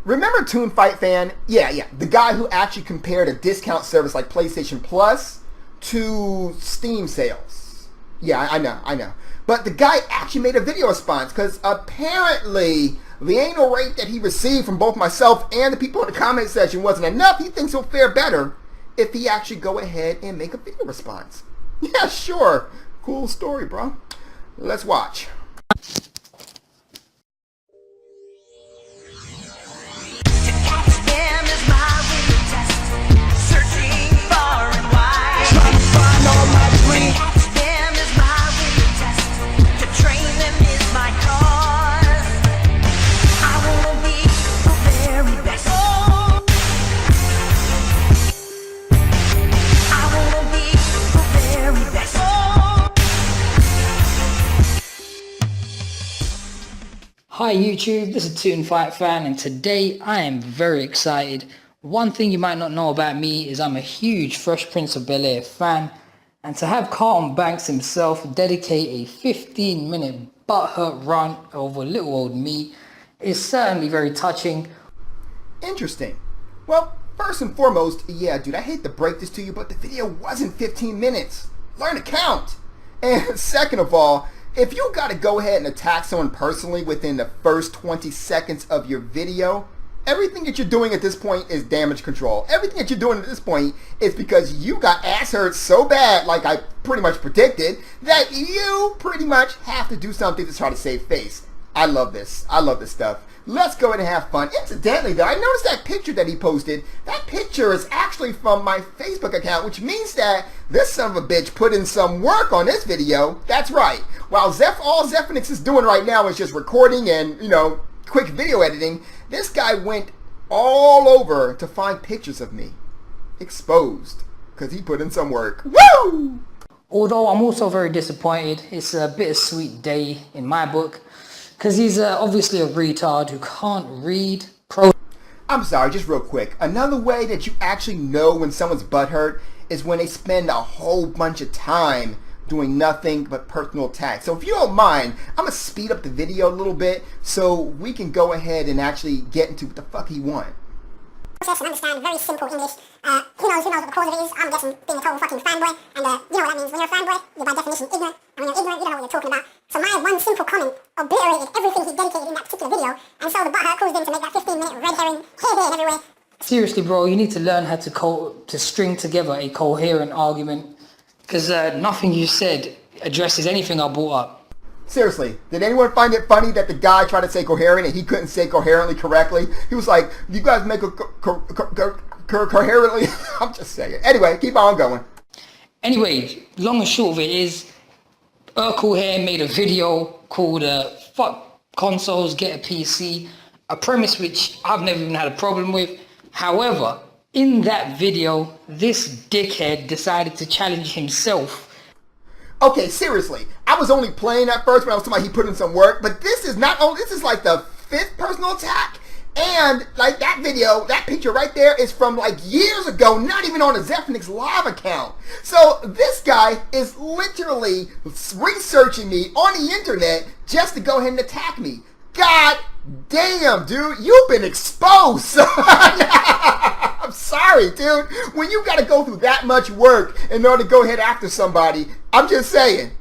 Remember Toon Fight Fan? Yeah. The guy who actually compared a discount service like PlayStation Plus to Steam sales. Yeah, I know. But the guy actually made a video response because apparently the anal rate that he received from both myself and the people in the comment section wasn't enough. He thinks he'll fare better if he actually go ahead and make a video response. Yeah, sure. Cool story, bro. Let's watch. Hi YouTube, this is Toon-boy fan and today I am very excited. One thing you might not know about me is I'm a huge Fresh Prince of Bel-Air fan, and to have Carlton Banks himself dedicate a 15-minute butthurt run over little old me is certainly very touching. Interesting. Well, first and foremost, yeah dude, I hate to break this to you, but the video wasn't 15 minutes. Learn to count. And second of all, if you gotta go ahead and attack someone personally within the first 20 seconds of your video, everything that you're doing at this point is damage control. Everything that you're doing at this point is because you got ass hurt so bad, like I pretty much predicted, that you pretty much have to do something to try to save face. I love this. I love this stuff. Let's go ahead and have fun. Incidentally, though, I noticed that picture that he posted. That picture is actually from my Facebook account, which means that this son of a bitch put in some work on this video. That's right. While all Zephyrnix is doing right now is just recording and, quick video editing, this guy went all over to find pictures of me. Exposed. Because he put in some work. Woo! Although I'm also very disappointed, it's a bittersweet day in my book. Because he's obviously a retard who can't read. I'm sorry, just real quick. Another way that you actually know when someone's butthurt is when they spend a whole bunch of time doing nothing but personal attacks. So if you don't mind, I'm going to speed up the video a little bit so we can go ahead and actually get into what the fuck he wants. And understand very simple English. Who knows what the cause of it is? I'm guessing being a total fucking fanboy, and you know what that means. When you're a fanboy, you're by definition ignorant, and when you're ignorant, you don't know what you're talking about. So my one simple comment obliterated everything he dedicated in that particular video, and so the butthurt caused him to make that 15-minute red herring here, and everywhere. Seriously, bro, you need to learn how to string together a coherent argument, because nothing you said addresses anything I brought up. Seriously, did anyone find it funny that the guy tried to say coherent and he couldn't say coherently correctly? He was like, you guys make a coherently? I'm just saying. Anyway, keep on going. Anyway, long and short of it is, Urkel here made a video called Fuck Consoles, Get a PC, a premise which I've never even had a problem with. However, in that video, this dickhead decided to challenge himself. Okay, seriously, I was only playing at first when I was talking about he put in some work, but this is like the 5th personal attack, and like that video, that picture right there is from like years ago, not even on a Zephyrnix live account. So this guy is literally researching me on the internet just to go ahead and attack me. God damn, dude, you've been exposed. I'm sorry, dude. When you got to go through that much work in order to go ahead after somebody, I'm just saying.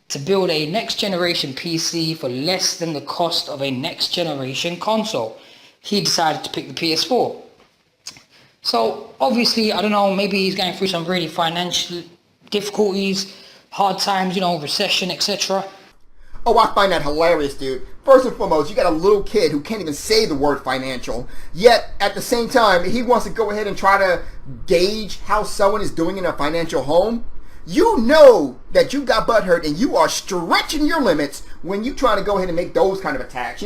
To build a next generation PC for less than the cost of a next generation console, he decided to pick the PS4. So obviously, I don't know, maybe he's going through some really financial difficulties, hard times, recession, etc. Oh, I find that hilarious, dude. First and foremost, you got a little kid who can't even say the word financial, yet at the same time, he wants to go ahead and try to gauge how someone is doing in a financial home. You know that you got butthurt and you are stretching your limits when you trying to go ahead and make those kind of attacks.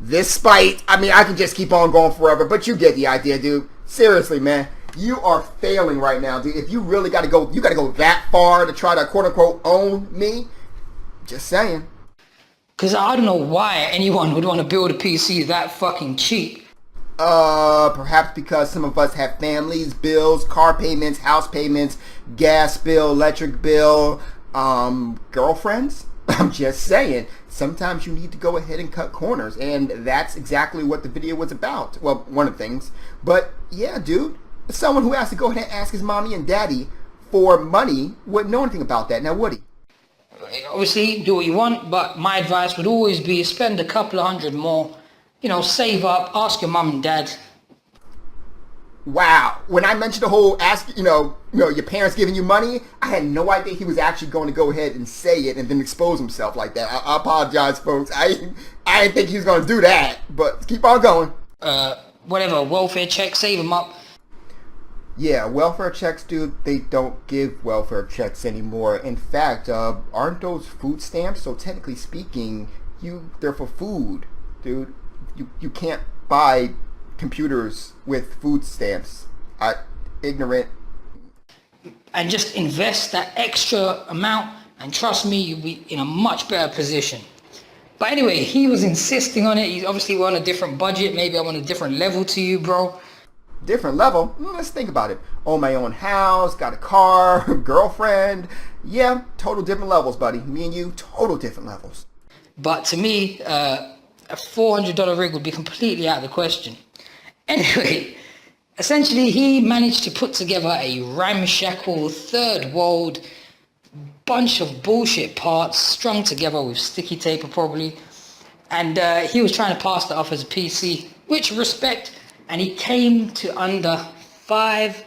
Despite, I mean, I can just keep on going forever, but you get the idea, dude. Seriously, man, you are failing right now, dude. If you really got to go that far to try to quote-unquote own me, just saying. Because I don't know why anyone would want to build a PC that fucking cheap. Perhaps because some of us have families, bills, car payments, house payments, gas bill, electric bill, girlfriends. I'm just saying, sometimes you need to go ahead and cut corners, and that's exactly what the video was about. Well, one of the things. But yeah, dude, someone who has to go ahead and ask his mommy and daddy for money wouldn't know anything about that. Now, would he? Obviously, do what you want, but my advice would always be spend a couple of hundred more. You know, save up, ask your mum and dad. Wow. When I mentioned the whole ask, your parents giving you money, I had no idea he was actually going to go ahead and say it and then expose himself like that. I apologize, folks. I didn't think he was going to do that, but keep on going. Whatever, welfare check, save them up. Yeah, welfare checks, dude, they don't give welfare checks anymore. In fact, aren't those food stamps? So technically speaking, they're for food, dude. You can't buy computers with food stamps. Ignorant. And just invest that extra amount, and trust me, you'll be in a much better position. But anyway, he was insisting on it. He's obviously on a different budget. Maybe I'm on a different level to you, bro. Different level? Let's think about it. Own my own house, got a car, girlfriend. Yeah, total different levels, buddy. Me and you, total different levels. But to me, a $400 rig would be completely out of the question. Anyway, essentially he managed to put together a ramshackle third world bunch of bullshit parts strung together with sticky tape probably. And he was trying to pass that off as a PC, which respect, and he came to under $5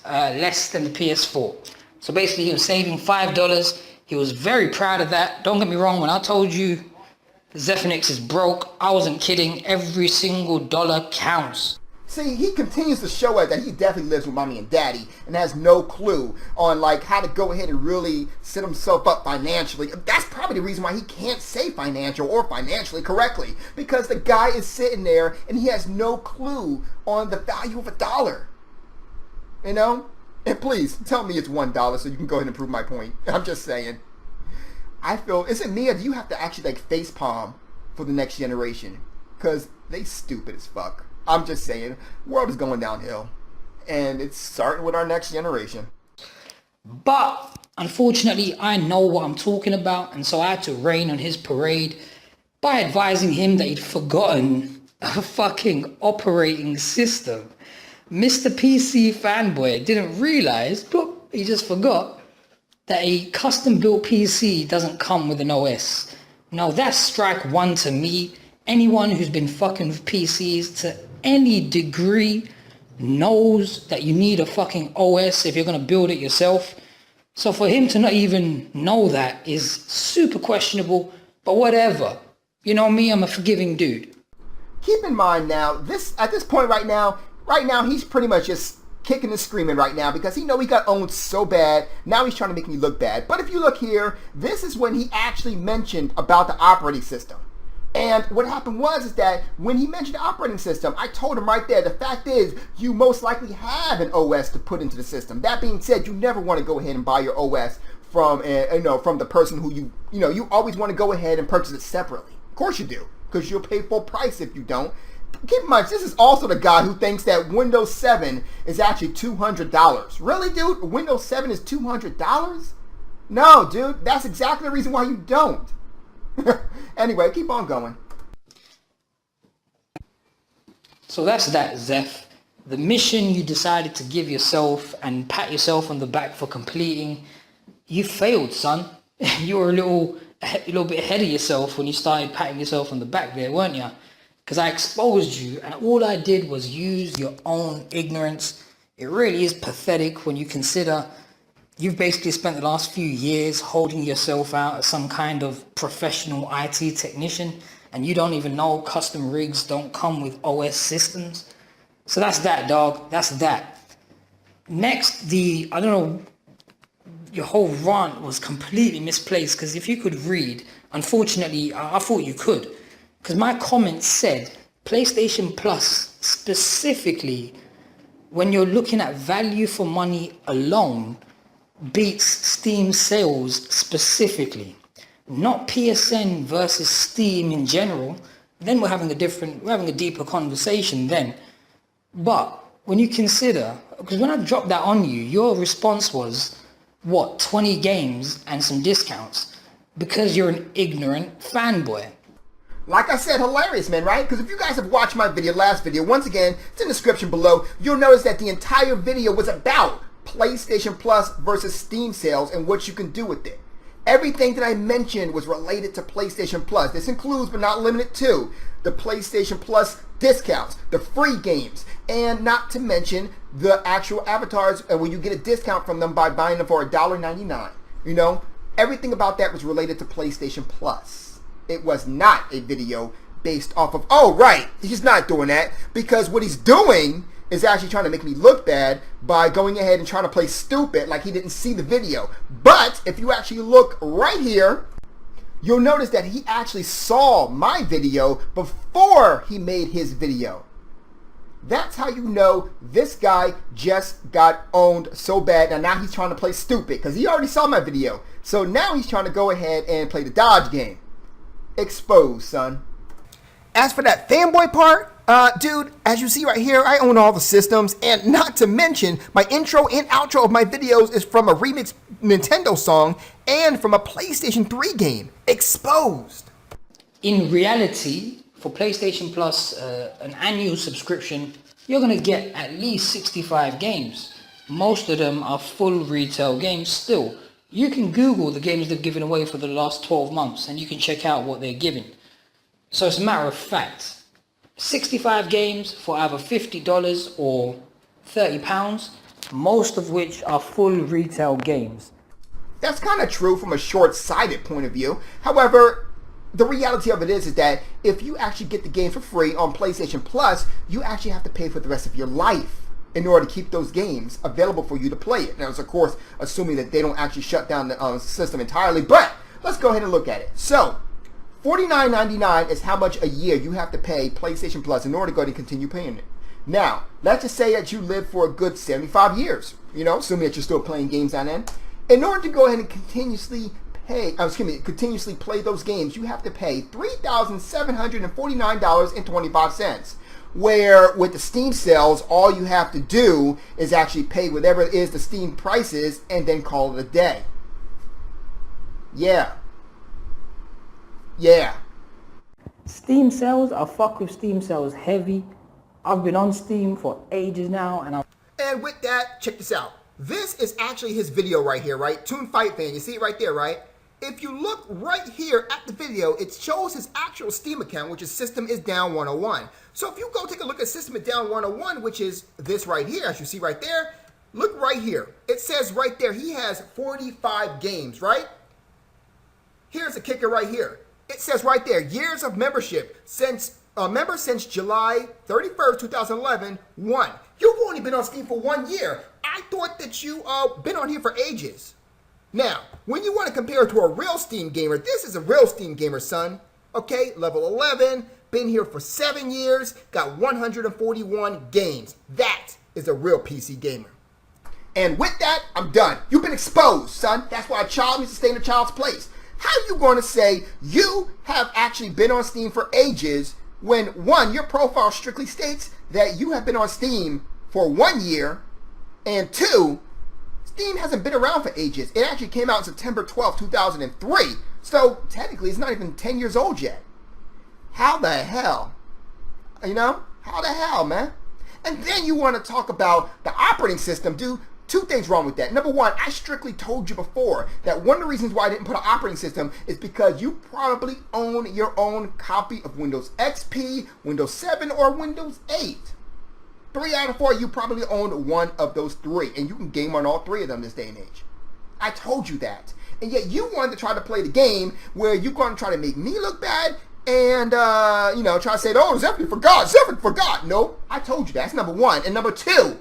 less than the PS4. So basically he was saving $5. He was very proud of that. Don't get me wrong, when I told you Zephyrnix is broke, I wasn't kidding. Every single dollar counts. See, he continues to show us that he definitely lives with mommy and daddy and has no clue on how to go ahead and really set himself up financially. That's probably the reason why he can't say financial or financially correctly, because the guy is sitting there and he has no clue on the value of a dollar. And please tell me it's $1 so you can go ahead and prove my point. I'm just saying. I feel, is it me or do you have to actually face palm for the next generation? Because they stupid as fuck. I'm just saying, world is going downhill. And it's starting with our next generation. But unfortunately, I know what I'm talking about, and so I had to rain on his parade by advising him that he'd forgotten a fucking operating system. Mr. PC fanboy didn't realize, but he just forgot, that a custom-built PC doesn't come with an OS. Now that's strike one to me. Anyone who's been fucking with PCs to any degree knows that you need a fucking OS if you're going to build it yourself. So for him to not even know that is super questionable, but whatever. You know me, I'm a forgiving dude. Keep in mind now, at this point right now, he's pretty much just kicking and screaming right now because he got owned so bad. Now he's trying to make me look bad. But if you look here, this is when he actually mentioned about the operating system. And what happened was that when he mentioned the operating system, I told him right there, the fact is you most likely have an OS to put into the system. That being said, you never want to go ahead and buy your OS from the person who you always want to go ahead and purchase it separately. Of course you do, because you'll pay full price if you don't. Keep in mind, this is also the guy who thinks that Windows 7 is actually $200. Really, dude? Windows 7 is $200? No, dude. That's exactly the reason why you don't. Anyway, keep on going. So that's that, Zeph. The mission you decided to give yourself and pat yourself on the back for completing, you failed, son. You were a little bit ahead of yourself when you started patting yourself on the back there, weren't you? Because I exposed you, and all I did was use your own ignorance. It really is pathetic when you consider you've basically spent the last few years holding yourself out as some kind of professional IT technician, and you don't even know custom rigs don't come with OS systems. So that's that, dog. That's that. Next, I don't know, your whole rant was completely misplaced, because if you could read, unfortunately, I thought you could. Because my comment said PlayStation Plus specifically, when you're looking at value for money alone, beats Steam sales specifically. Not PSN versus Steam in general. then we're having a deeper conversation then. But when you consider, because when I dropped that on you, your response was, what, 20 games and some discounts? Because you're an ignorant fanboy. Like I said, hilarious, man, right? Because if you guys have watched my last video, once again, it's in the description below, you'll notice that the entire video was about PlayStation Plus versus Steam sales and what you can do with it. Everything that I mentioned was related to PlayStation Plus. This includes, but not limited to, the PlayStation Plus discounts, the free games, and not to mention the actual avatars when you get a discount from them by buying them for $1.99. You know, everything about that was related to PlayStation Plus. It was not a video based off of, oh, right, he's not doing that, because what he's doing is actually trying to make me look bad by going ahead and trying to play stupid like he didn't see the video. But if you actually look right here, you'll notice that he actually saw my video before he made his video. That's how you know this guy just got owned so bad. And now he's trying to play stupid because he already saw my video. So now he's trying to go ahead and play the dodge game. Exposed, son. As for that fanboy part, dude, as you see right here, I own all the systems, and not to mention, my intro and outro of my videos is from a remixed Nintendo song and from a PlayStation 3 game. Exposed. In reality, for PlayStation Plus, an annual subscription, you're going to get at least 65 games. Most of them are full retail games still. You can Google the games they've given away for the last 12 months and you can check out what they're giving. So it's a matter of fact, 65 games for either $50 or £30, most of which are full retail games. That's kind of true from a short-sighted point of view. However, the reality of it is that if you actually get the game for free on PlayStation Plus, you actually have to pay for the rest of your life in order to keep those games available for you to play it. Now, it's of course assuming that they don't actually shut down the system entirely, but let's go ahead and look at it. So, $49.99 is how much a year you have to pay PlayStation Plus in order to go ahead and continue paying it. Now, let's just say that you live for a good 75 years, you know, assuming that you're still playing games on end. In order to go ahead and continuously play those games, you have to pay $3,749.25. Where with the Steam sales, all you have to do is actually pay whatever it is the Steam price is and then call it a day. Yeah. Steam sales, I fuck with Steam sales heavy. I've been on Steam for ages now, and with that, check this out. This is actually his video right here, right? Toon Fight Fan, you see it right there, right? If you look right here at the video, it shows his actual Steam account, which is System is Down 101. So if you go take a look at System is Down 101, which is this right here, as you see right there, look right here. It says right there he has 45 games, right? Here's the kicker right here. It says right there, years of membership since member since July 31st, 2011, 1. You've only been on Steam for 1 year. I thought that you been on here for ages. Now, when you want to compare it to a real Steam gamer, this is a real Steam gamer, son. Okay, level 11, been here for 7 years, got 141 games. That is a real PC gamer. And with that, I'm done. You've been exposed, son. That's why a child needs to stay in a child's place. How are you going to say you have actually been on Steam for ages when, one, your profile strictly states that you have been on Steam for 1 year, and two, Steam hasn't been around for ages. It actually came out September 12, 2003. So technically it's not even 10 years old yet. How the hell? You know? How the hell, man? And then you want to talk about the operating system, dude. Two things wrong with that. Number one, I strictly told you before that one of the reasons why I didn't put an operating system is because you probably own your own copy of Windows XP, Windows 7, or Windows 8. 3 out of 4, you probably own one of those three, and you can game on all three of them this day and age. I told you that. And yet you wanted to try to play the game where you're going to try to make me look bad and, try to say, oh, Zephy forgot. No, I told you that. That's number one. And number two,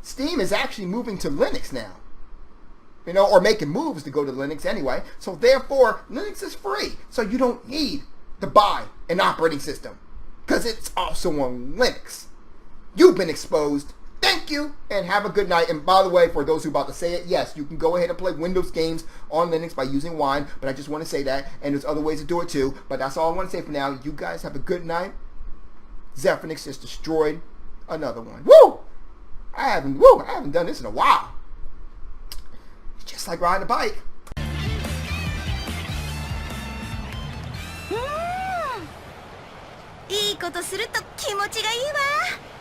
Steam is actually moving to Linux now. Or making moves to go to Linux anyway. So therefore, Linux is free. So you don't need to buy an operating system because it's also on Linux. You've been exposed. Thank you, and have a good night. And by the way, for those who are about to say it, yes, you can go ahead and play Windows games on Linux by using Wine, but I just want to say that, and there's other ways to do it too, but that's all I want to say for now. You guys have a good night. Zephyrnix just destroyed another one. Woo! I haven't done this in a while. It's just like riding a bike. いいことすると気持ちがいいわ。